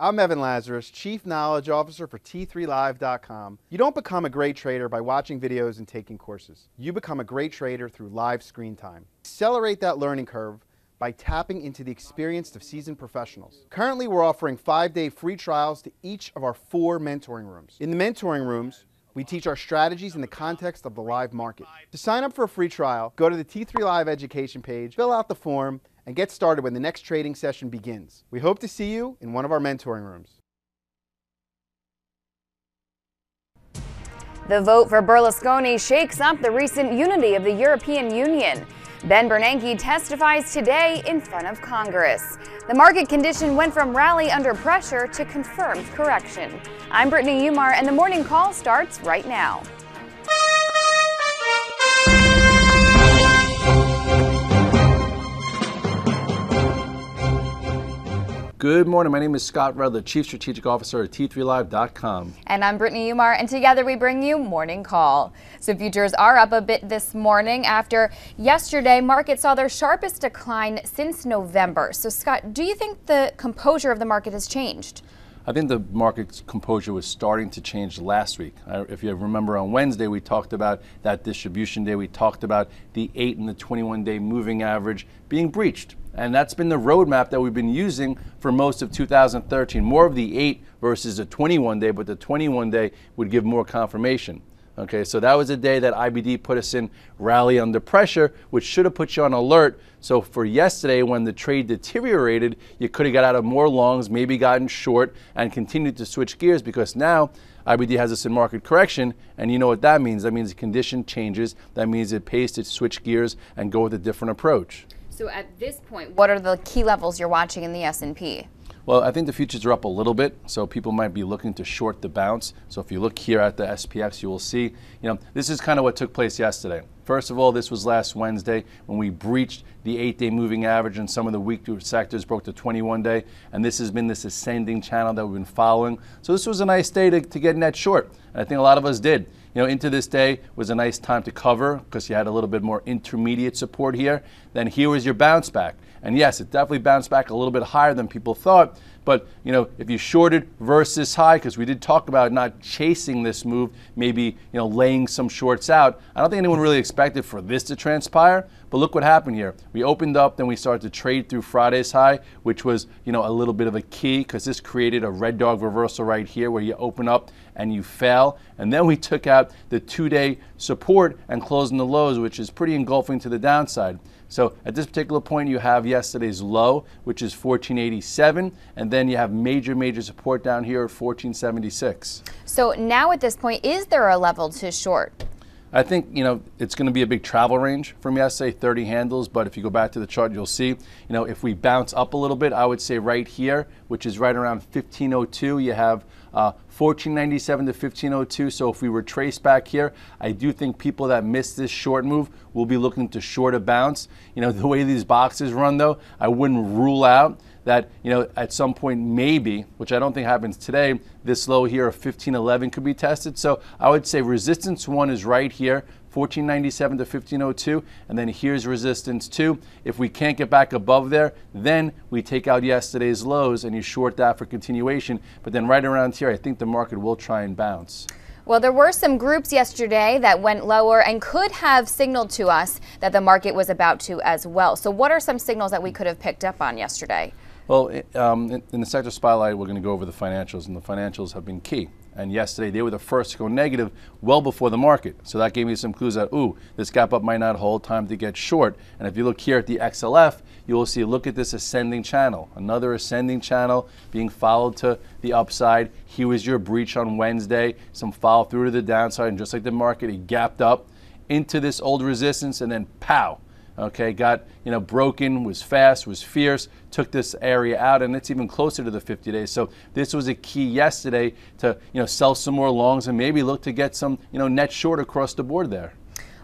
I'm Evan Lazarus, Chief Knowledge Officer for T3Live.com. You don't become a great trader by watching videos and taking courses. You become a great trader through live screen time. Accelerate that learning curve by tapping into the experience of seasoned professionals. Currently, we're offering 5-day free trials to each of our 4 mentoring rooms. In the mentoring rooms, we teach our strategies in the context of the live market. To sign up for a free trial, go to the T3 Live education page, fill out the form, and get started when the next trading session begins. We hope to see you in one of our mentoring rooms. The vote for Berlusconi shakes up the recent unity of the European Union. Bernanke testifies today in front of Congress. The market condition went from rally under pressure to confirmed correction. I'm Brittany Umar, and the morning call starts right now. Good morning. My name is Scott Redler, Chief Strategic Officer at T3Live.com. And I'm Brittany Umar, and together we bring you Morning Call. So futures are up a bit this morning after yesterday markets saw their sharpest decline since November. So Scott, do you think the composure of the market has changed? I think the market's composure was starting to change last week. If you remember, on Wednesday we talked about that distribution day. We talked about the 8 and the 21-day moving average being breached. And that's been the roadmap that we've been using for most of 2013. More of the 8 versus the 21-day, but the 21-day would give more confirmation. Okay, so that was a day that IBD put us in rally under pressure, which should have put you on alert. So for yesterday, when the trade deteriorated, you could have got out of more longs, maybe gotten short, and continued to switch gears, because now IBD has us in market correction, and you know what that means. That means the condition changes. That means it pays to switch gears and go with a different approach. So at this point, what are the key levels you're watching in the S&P? Well, I think the futures are up a little bit, so people might be looking to short the bounce. So if you look here at the SPX, you will see, this is kind of what took place yesterday. First of all, this was last Wednesday when we breached the 8-day moving average, and some of the weaker sectors broke the 21-day, and this has been this ascending channel that we've been following. So this was a nice day to get net short, and I think a lot of us did. Into this day was a nice time to cover because you had a little bit more intermediate support here. Then here was your bounce back. And yes, it definitely bounced back a little bit higher than people thought. But, if you shorted versus high, because we did talk about not chasing this move, maybe, laying some shorts out. I don't think anyone really expected for this to transpire. But look what happened here. We opened up, then we started to trade through Friday's high, which was, a little bit of a key, because this created a red dog reversal right here where you open up and you fail. And then we took out the 2-day support and closed in the lows, which is pretty engulfing to the downside. So at this particular point, you have yesterday's low, which is 1487, and then you have major support down here at 1476. So now at this point, is there a level to short? I think, it's going to be a big travel range from yesterday, 30 handles. But if you go back to the chart, you'll see, if we bounce up a little bit, I would say right here, which is right around 1502, you have 1497 to 1502. So if we were traced back here, I do think people that missed this short move will be looking to short a bounce. The way these boxes run, though, I wouldn't rule out that, at some point maybe, which I don't think happens today, this low here of 1511 could be tested. So I would say resistance 1 is right here, 1497 to 1502, and then here's resistance 2. If we can't get back above there, then we take out yesterday's lows and you short that for continuation. But then right around here, I think the market will try and bounce. Well, there were some groups yesterday that went lower and could have signaled to us that the market was about to as well. So what are some signals that we could have picked up on yesterday? Well, in the sector spotlight, we're going to go over the financials, and the financials have been key. And yesterday, they were the first to go negative well before the market. So that gave me some clues that, this gap up might not hold, time to get short. And if you look here at the XLF, you will see, look at this ascending channel. Another ascending channel being followed to the upside. Here was your breach on Wednesday, some follow through to the downside, and just like the market, it gapped up into this old resistance, and then pow. Okay, got, broken, was fast, was fierce, took this area out, and it's even closer to the 50 days. So this was a key yesterday to, sell some more longs and maybe look to get some, net short across the board there.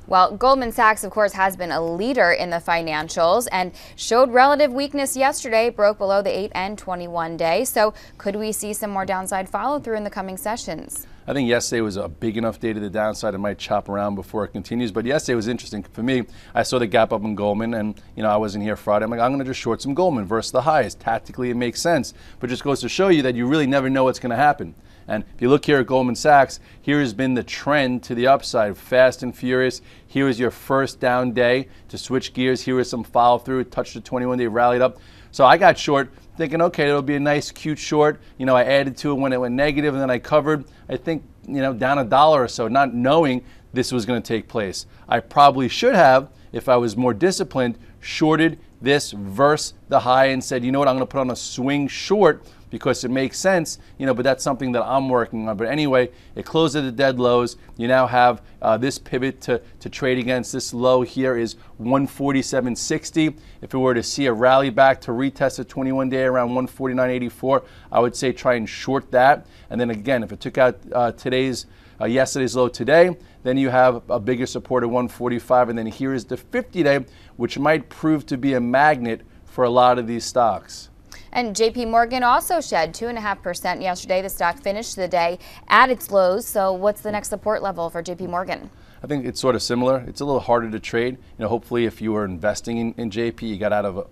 Well, Goldman Sachs, of course, has been a leader in the financials and showed relative weakness yesterday, broke below the 8 and 21 day. So could we see some more downside follow through in the coming sessions? I think yesterday was a big enough day to the downside. It might chop around before it continues. But yesterday was interesting for me. I saw the gap up in Goldman, and I wasn't here Friday. I'm like, I'm going to just short some Goldman versus the highs. Tactically, it makes sense, but just goes to show you that you really never know what's going to happen. And if you look here at Goldman Sachs, here has been the trend to the upside, fast and furious. Here is your first down day to switch gears. Here is some follow through. It touched the 21-day, rallied up. So I got short, thinking, okay, it'll be a nice, cute short. I added to it when it went negative, and then I covered, I think, down $1 or so, not knowing this was going to take place. I probably should have, if I was more disciplined, shorted this versus the high and said, you know what, I'm going to put on a swing short because it makes sense, but that's something that I'm working on. But anyway, it closed at the dead lows. You now have this pivot to trade against. This low here is 147.60. If it were to see a rally back to retest the 21-day around 149.84, I would say try and short that. And then again, if it took out yesterday's low today, then you have a bigger support at 145. And then here is the 50-day, which might prove to be a magnet for a lot of these stocks. And JP Morgan also shed 2.5% yesterday. The stock finished the day at its lows. So what's the next support level for JP Morgan? I think it's sort of similar. It's a little harder to trade. Hopefully if you were investing in JP, you got out of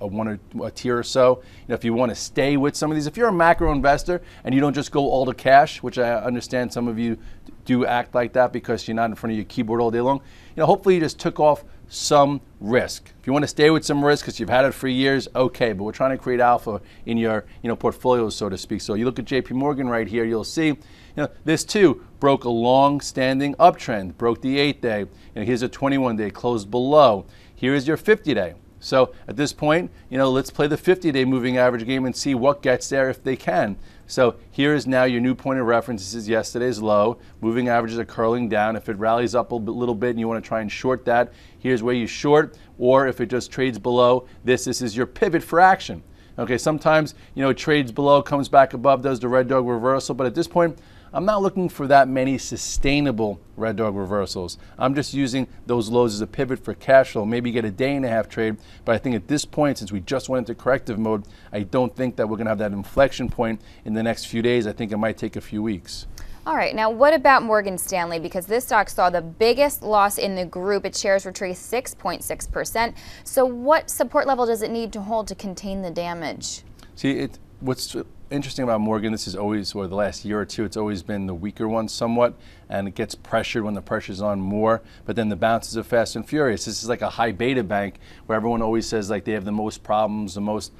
a tier or so. If you want to stay with some of these, if you're a macro investor and you don't just go all to cash, which I understand some of you do act like that because you're not in front of your keyboard all day long, hopefully you just took off some risk. If you want to stay with some risk because you've had it for years, okay, but we're trying to create alpha in your portfolio, so to speak. So you look at JP Morgan right here, you'll see this too broke a long-standing uptrend, broke the 8-day, and here's a 21-day, closed below. Here is your 50-day. So at this point, let's play the 50-day moving average game and see what gets there if they can. So here is now your new point of reference. This is yesterday's low. Moving averages are curling down. If it rallies up a little bit and you want to try and short that, here's where you short. Or if it just trades below, this is your pivot for action. Okay, sometimes, it trades below, comes back above, does the red dog reversal. But at this point, I'm not looking for that many sustainable red dog reversals. I'm just using those lows as a pivot for cash flow. Maybe get a day-and-a-half trade, but I think at this point, since we just went into corrective mode, I don't think that we're going to have that inflection point in the next few days. I think it might take a few weeks. All right, now what about Morgan Stanley? Because this stock saw the biggest loss in the group. Its shares retraced 6.6%. So what support level does it need to hold to contain the damage? See, what's interesting about Morgan, this is always, or the last year or two, it's always been the weaker one somewhat, and it gets pressured when the pressure's on more, but then the bounces are fast and furious. This is like a high beta bank where everyone always says like they have the most problems, the most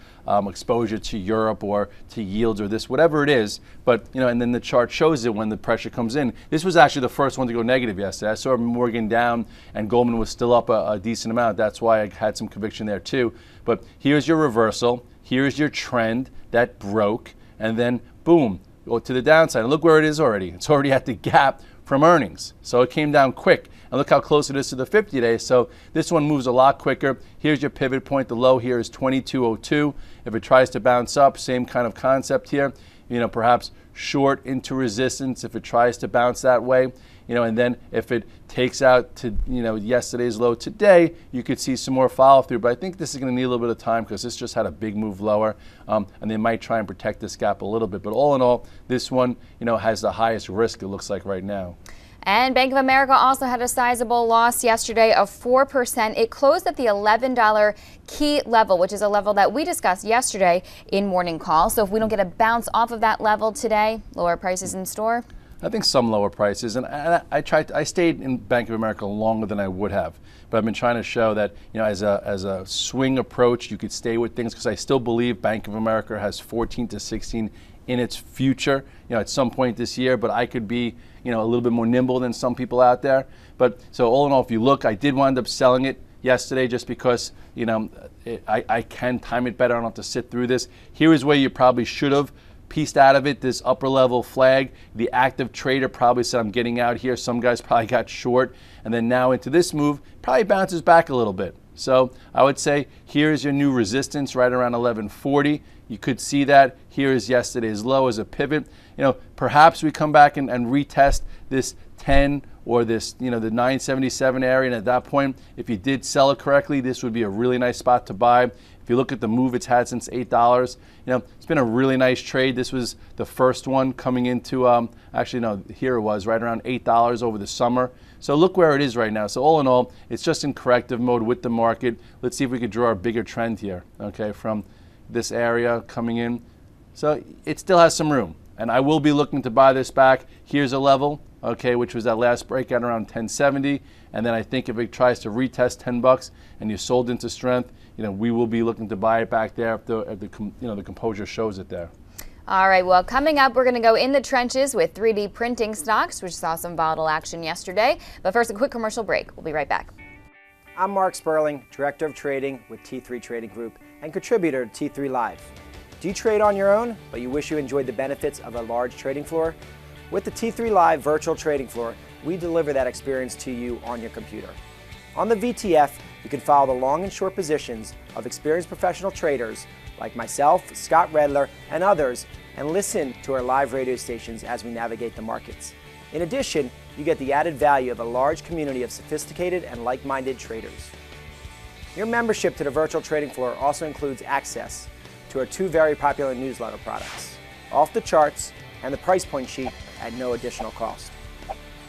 exposure to Europe or to yields or this, whatever it is, but and then the chart shows it when the pressure comes in. This was actually the first one to go negative yesterday. I saw Morgan down and Goldman was still up a decent amount. That's why I had some conviction there too. But here's your reversal. Here's your trend that broke, and then boom, go to the downside. And look where it is already. It's already at the gap from earnings. So it came down quick. And look how close it is to the 50-day. So this one moves a lot quicker. Here's your pivot point. The low here is 22.02. If it tries to bounce up, same kind of concept here. Perhaps short into resistance if it tries to bounce that way. And then if it takes out to, yesterday's low today, you could see some more follow through. But I think this is going to need a little bit of time because this just had a big move lower. And they might try and protect this gap a little bit. But all in all, this one, has the highest risk, it looks like right now. And Bank of America also had a sizable loss yesterday of 4%. It closed at the $11 key level, which is a level that we discussed yesterday in Morning Call. So if we don't get a bounce off of that level today, lower prices in store? I think some lower prices, and I stayed in Bank of America longer than I would have, but I've been trying to show that as a swing approach, you could stay with things because I still believe Bank of America has 14 to 16 in its future, at some point this year. But I could be, a little bit more nimble than some people out there. But so all in all, if you look, I did wind up selling it yesterday just because I can time it better. I don't have to sit through this. Here is where you probably should have pieced out of it, this upper level flag. The active trader probably said I'm getting out here. Some guys probably got short, and then now into this move probably bounces back a little bit. So I would say here's your new resistance right around 1140. You could see that. Here is yesterday's low as a pivot. Perhaps we come back and retest this 10 or this, the 977 area, and at that point, if you did sell it correctly, this would be a really nice spot to buy. If you look at the move it's had since $8, it's been a really nice trade. This was the first one coming into, actually no, here it was, right around $8 over the summer. So look where it is right now. So all in all, it's just in corrective mode with the market. Let's see if we could draw a bigger trend here, okay, from this area coming in. So it still has some room, and I will be looking to buy this back. Here's a level, okay, which was that last breakout around 1070, and then I think if it tries to retest 10 bucks and you sold into strength, we will be looking to buy it back there if the composure shows it there. All right, well, coming up, we're going to go in the trenches with 3D printing stocks, which saw some volatile action yesterday. But first, a quick commercial break. We'll be right back. I'm Mark Sperling, Director of Trading with T3 Trading Group and contributor to T3 Live. Do you trade on your own, but you wish you enjoyed the benefits of a large trading floor? With the T3 Live virtual trading floor, we deliver that experience to you on your computer. On the VTF, you can follow the long and short positions of experienced professional traders like myself, Scott Redler, and others, and listen to our live radio stations as we navigate the markets. In addition, you get the added value of a large community of sophisticated and like-minded traders. Your membership to the virtual trading floor also includes access to our two very popular newsletter products, Off the Charts and the Price Point Sheet at no additional cost.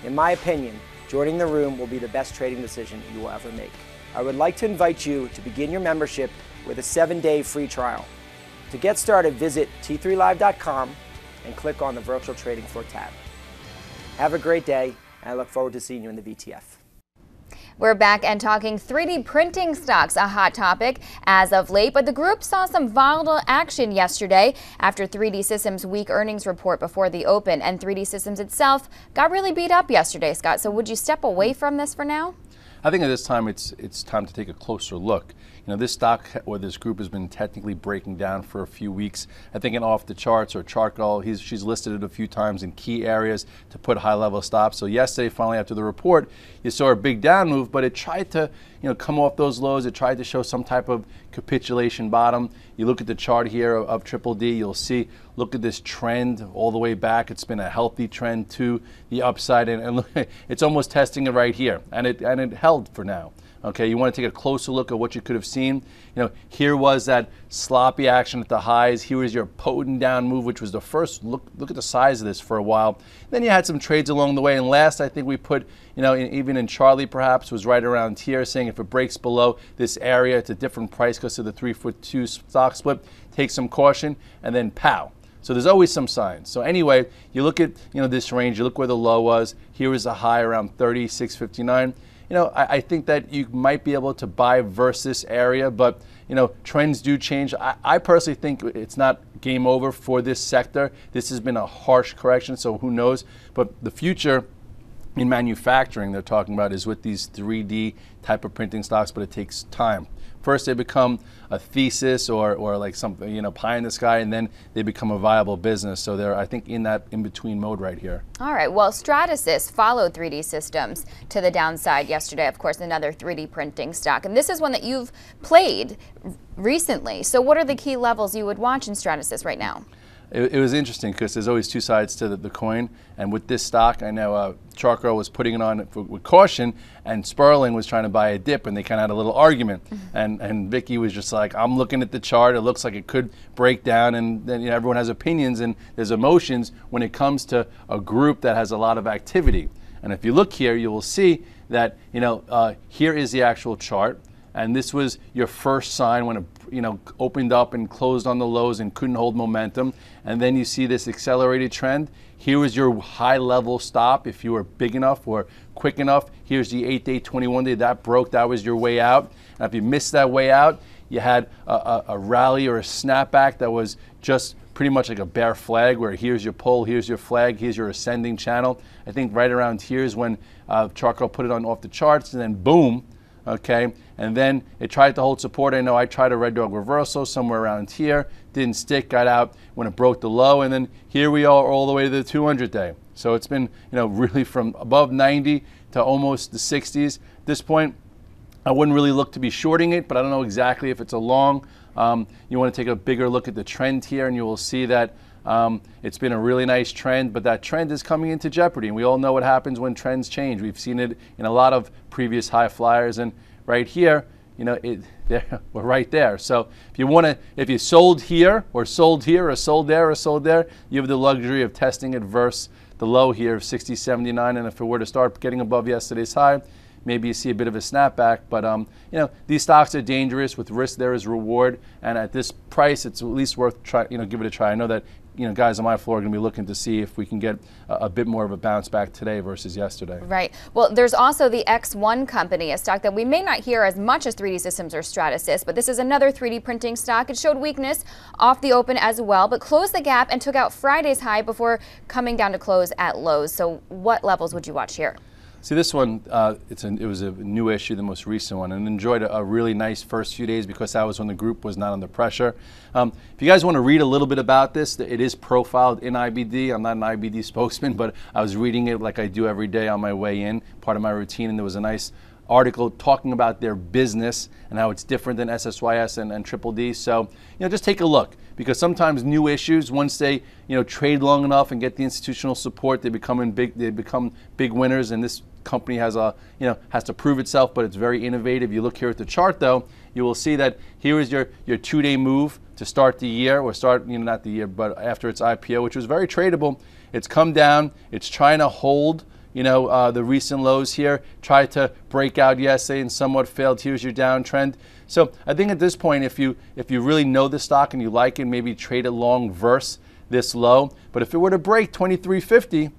In my opinion, joining the room will be the best trading decision you will ever make. I would like to invite you to begin your membership with a 7-day free trial. To get started, visit t3live.com and click on the Virtual Trading Floor tab. Have a great day, and I look forward to seeing you in the VTF. We're back and talking 3D printing stocks, a hot topic as of late, but the group saw some volatile action yesterday after 3D Systems' weak earnings report before the open, and 3D Systems itself got really beat up yesterday, Scott. So would you step away from this for now? I think at this time it's time to take a closer look. This stock or this group has been technically breaking down for a few weeks. I think in Off the Charts or Chartwell, she's listed it a few times in key areas to put high-level stops. So yesterday, finally after the report, you saw a big down move, but it tried to come off those lows. It tried to show some type of capitulation bottom. You look at the chart here of Triple D, you'll see, look at this trend all the way back. It's been a healthy trend to the upside, and look, it's almost testing it right here, and it held for now. Okay, you want to take a closer look at what you could have seen. Here was that sloppy action at the highs. Here was your potent down move, which was the first look at the size of this for a while. Then you had some trades along the way, and last I think we put, even in Charlie perhaps, was right around here, saying if it breaks below this area, it's a different price because of the 3-for-2 stock split. Take some caution, and then pow. So there's always some signs. So anyway, you look at this range. You look where the low was. Here was a high around 36.59. I think that you might be able to buy versus this area, but trends do change. I personally think it's not game over for this sector. This has been a harsh correction, so who knows? But the future in manufacturing they're talking about is with these 3D type of printing stocks, but it takes time. First, they become a thesis or like something, pie in the sky, and then they become a viable business. So they're, I think, in that in-between mode right here. All right. Well, SSYS followed 3D Systems to the downside yesterday. Of course, another 3D printing stock. And this is one that you've played recently. So what are the key levels you would watch in SSYS right now? It was interesting because there's always two sides to the coin, and with this stock, I know Chartwell was putting it on with caution, and Sperling was trying to buy a dip, and they kind of had a little argument. And Vicky was just like, I'm looking at the chart, it looks like it could break down, and then everyone has opinions and there's emotions when it comes to a group that has a lot of activity. And if you look here, you will see that here is the actual chart. And this was your first sign when it opened up and closed on the lows and couldn't hold momentum. And then you see this accelerated trend. Here was your high level stop if you were big enough or quick enough. Here's the 8-day, 21-day. That broke. That was your way out. And if you missed that way out, you had a rally or a snapback that was just pretty much like a bear flag, where here's your pull, here's your flag, here's your ascending channel. I think right around here is when Chartwell put it on Off the Charts, and then boom. Okay, and then it tried to hold support. I know I tried a red dog reversal somewhere around here, didn't stick, got out when it broke the low, and then here we are all the way to the 200-day. So it's been, really from above 90 to almost the 60s. At this point, I wouldn't really look to be shorting it, but I don't know exactly if it's a long. You want to take a bigger look at the trend here, and you will see that It's been a really nice trend, but that trend is coming into jeopardy, and we all know what happens when trends change. We've seen it in a lot of previous high flyers, and right here, you know, we're right there. So if you sold here, or sold here, or sold there, or sold there, you have the luxury of testing it versus the low here of 60.79, and if it were to start getting above yesterday's high, maybe you see a bit of a snapback. But you know, these stocks are dangerous. With risk, there is reward, and at this price, it's at least worth give it a try. I know that guys on my floor are going to be looking to see if we can get a bit more of a bounce back today versus yesterday. Right. Well, there's also the XONE company, a stock that we may not hear as much as 3D Systems or Stratasys, but this is another 3D printing stock. It showed weakness off the open as well, but closed the gap and took out Friday's high before coming down to close at lows. So what levels would you watch here? See, this one, it was a new issue, the most recent one, and enjoyed a really nice first few days because that was when the group was not under pressure. If you guys want to read a little bit about this, it is profiled in IBD. I'm not an IBD spokesman, but I was reading it like I do every day on my way in, part of my routine, and there was a nice article talking about their business and how it's different than SSYS and Triple D. So, just take a look, because sometimes new issues, once they, trade long enough and get the institutional support, they become big winners. And this company has has to prove itself, but it's very innovative. You look here at the chart, though, you will see that here is your 2-day move to start the year, or start, not the year, but after its IPO, which was very tradable. It's come down. It's trying to hold the recent lows here, tried to break out yesterday and somewhat failed. Here's your downtrend. So I think at this point, if you really know the stock and you like it, maybe trade it long versus this low. But if it were to break 23.50,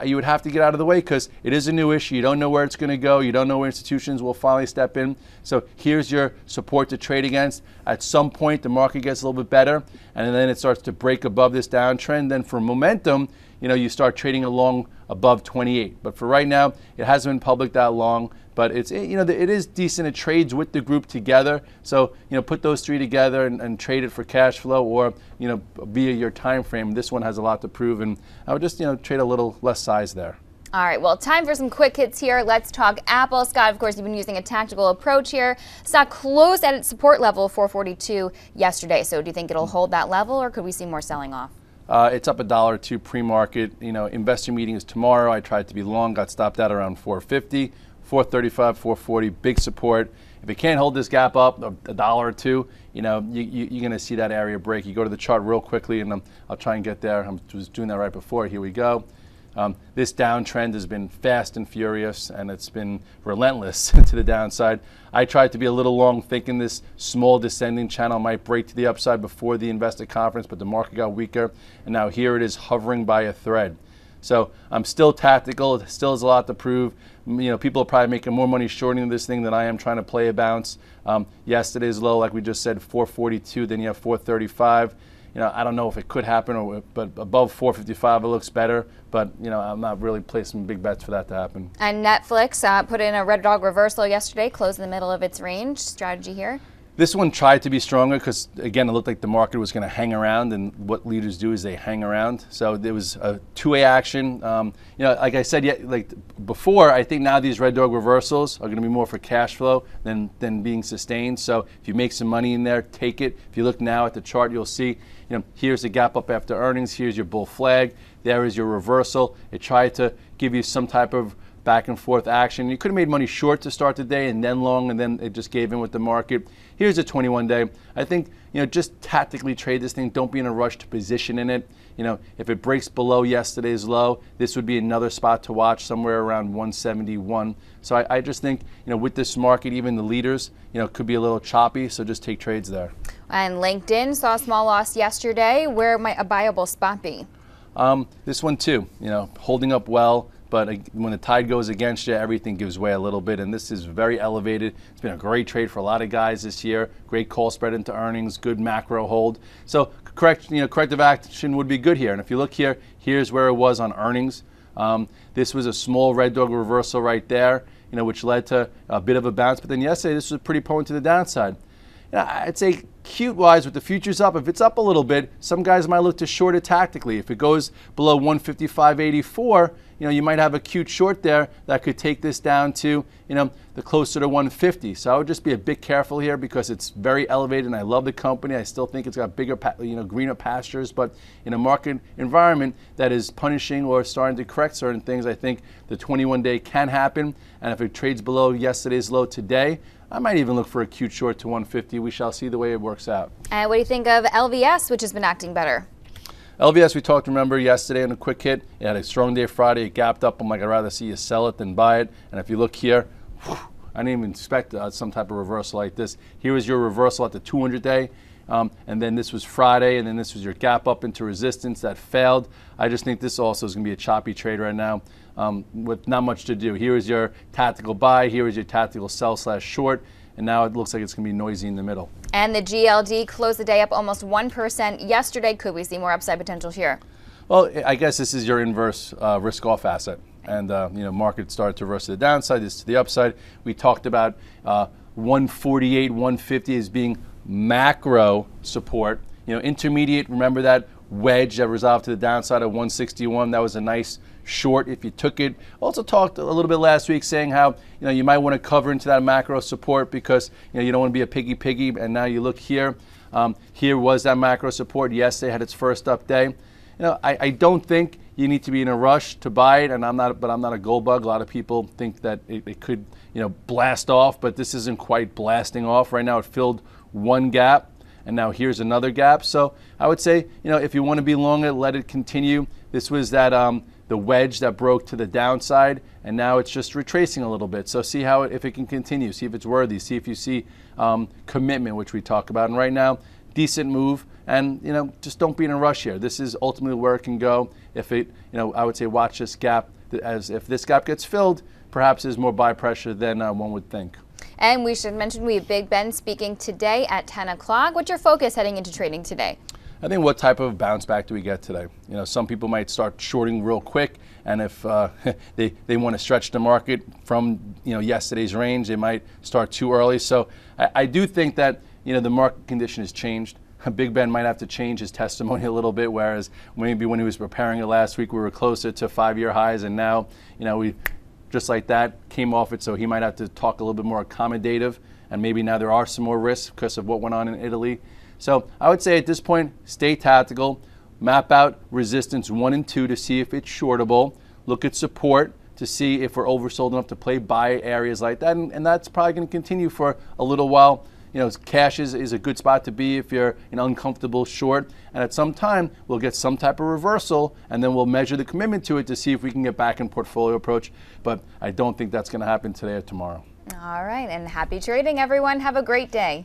you would have to get out of the way, because it is a new issue. You don't know where it's going to go. You don't know where institutions will finally step in. So here's your support to trade against. At some point, the market gets a little bit better, and then it starts to break above this downtrend. Then for momentum, you start trading along above 28. But for right now, it hasn't been public that long. But it is decent. It trades with the group together. So put those three together and trade it for cash flow, or via your time frame. This one has a lot to prove, and I would just trade a little less size there. All right, well, time for some quick hits here. Let's talk Apple. Scott, of course, you've been using a tactical approach here. Stock closed at its support level, 442 yesterday. So do you think it'll hold that level, or could we see more selling off? It's up $1 or $2 pre-market. Investor meeting is tomorrow. I tried to be long, got stopped at around 450. 435, 440, big support. If it can't hold this gap up $1 or $2, you're going to see that area break. You go to the chart real quickly, and I'll try and get there. I was doing that right before. Here we go. This downtrend has been fast and furious, and it's been relentless to the downside. I tried to be a little long, thinking this small descending channel might break to the upside before the investor conference, but the market got weaker, and now here it is hovering by a thread. So I'm still tactical. It still has a lot to prove. People are probably making more money shorting this thing than I am trying to play a bounce. Yesterday's low, like we just said, 442. Then you have 435. I don't know if it could happen, but above 455 it looks better. But I'm not really placing big bets for that to happen. And Netflix put in a red dog reversal yesterday, closed in the middle of its range. Strategy here? This one tried to be stronger because, again, it looked like the market was going to hang around, and what leaders do is they hang around. So there was a two-way action. Like I said, like before, I think now these red dog reversals are going to be more for cash flow than being sustained. So if you make some money in there, take it. If you look now at the chart, you'll see, here's the gap up after earnings. Here's your bull flag. There is your reversal. It tried to give you some type of back and forth action. You could have made money short to start the day and then long, and then it just gave in with the market. Here's a 21-day. I think, just tactically trade this thing. Don't be in a rush to position in it. If it breaks below yesterday's low, this would be another spot to watch, somewhere around 171. So I just think, with this market, even the leaders, could be a little choppy. So just take trades there. And LinkedIn saw a small loss yesterday. Where might a buyable spot be? This one too, holding up well. But when the tide goes against you, everything gives way a little bit, and this is very elevated. It's been a great trade for a lot of guys this year. Great call spread into earnings, good macro hold. So corrective action would be good here. And if you look here, here's where it was on earnings. This was a small red dog reversal right there, which led to a bit of a bounce. But then yesterday, this was pretty potent to the downside. I'd say Cute-wise, with the futures up, if it's up a little bit, some guys might look to short it tactically. If it goes below 155.84, you might have a cute short there that could take this down to, the closer to 150. So I would just be a bit careful here because it's very elevated and I love the company. I still think it's got bigger, greener pastures, but in a market environment that is punishing or starting to correct certain things, I think the 21-day can happen. And if it trades below yesterday's low today, I might even look for a cute short to 150. We shall see the way it works out. And what do you think of LVS, which has been acting better? LVS, we talked, remember, yesterday on a quick hit. It had a strong day Friday. It gapped up. I'm like, I'd rather see you sell it than buy it. And if you look here, I didn't even expect some type of reversal like this. Here was your reversal at the 200-day. And then this was Friday, and then this was your gap up into resistance that failed. I just think this also is going to be a choppy trade right now with not much to do. Here is your tactical buy. Here is your tactical sell/short. And now it looks like it's going to be noisy in the middle. And the GLD closed the day up almost 1% yesterday. Could we see more upside potential here? Well, I guess this is your inverse risk-off asset. And, market started to reverse to the downside, this to the upside. We talked about 148, 150 as being macro support. Intermediate, remember that wedge that resolved to the downside of 161. That was a nice short if you took it. Also talked a little bit last week saying how you might want to cover into that macro support because you don't want to be a piggy, and now you look here. Here was that macro support. Yesterday had its first up day. I don't think you need to be in a rush to buy it, and I'm not a gold bug. A lot of people think that it could blast off, but this isn't quite blasting off. Right now it filled one gap, and now here's another gap. So I would say if you want to be long it, let it continue. This was that the wedge that broke to the downside, and now it's just retracing a little bit. So see if it can continue, see if it's worthy, see if you see commitment, which we talk about. And right now, decent move, and just don't be in a rush here. This is ultimately where it can go. If it, I would say watch this gap, as if this gap gets filled, perhaps there's more buy pressure than one would think. And we should mention we have Big Ben speaking today at 10 o'clock. What's your focus heading into trading today? I think what type of bounce back do we get today? Some people might start shorting real quick, and if they want to stretch the market from yesterday's range, they might start too early. So I do think that the market condition has changed. Big Ben might have to change his testimony a little bit, whereas maybe when he was preparing it last week, we were closer to 5-year highs, and now we just like that came off it. So he might have to talk a little bit more accommodative, and maybe now there are some more risks because of what went on in Italy. So I would say at this point, stay tactical, map out resistance 1 and 2 to see if it's shortable, look at support to see if we're oversold enough to play buy areas like that, and that's probably going to continue for a little while. Cash is a good spot to be if you're an uncomfortable short, and at some time we'll get some type of reversal, and then we'll measure the commitment to it to see if we can get back in portfolio approach, but I don't think that's going to happen today or tomorrow. All right, and happy trading, everyone. Have a great day.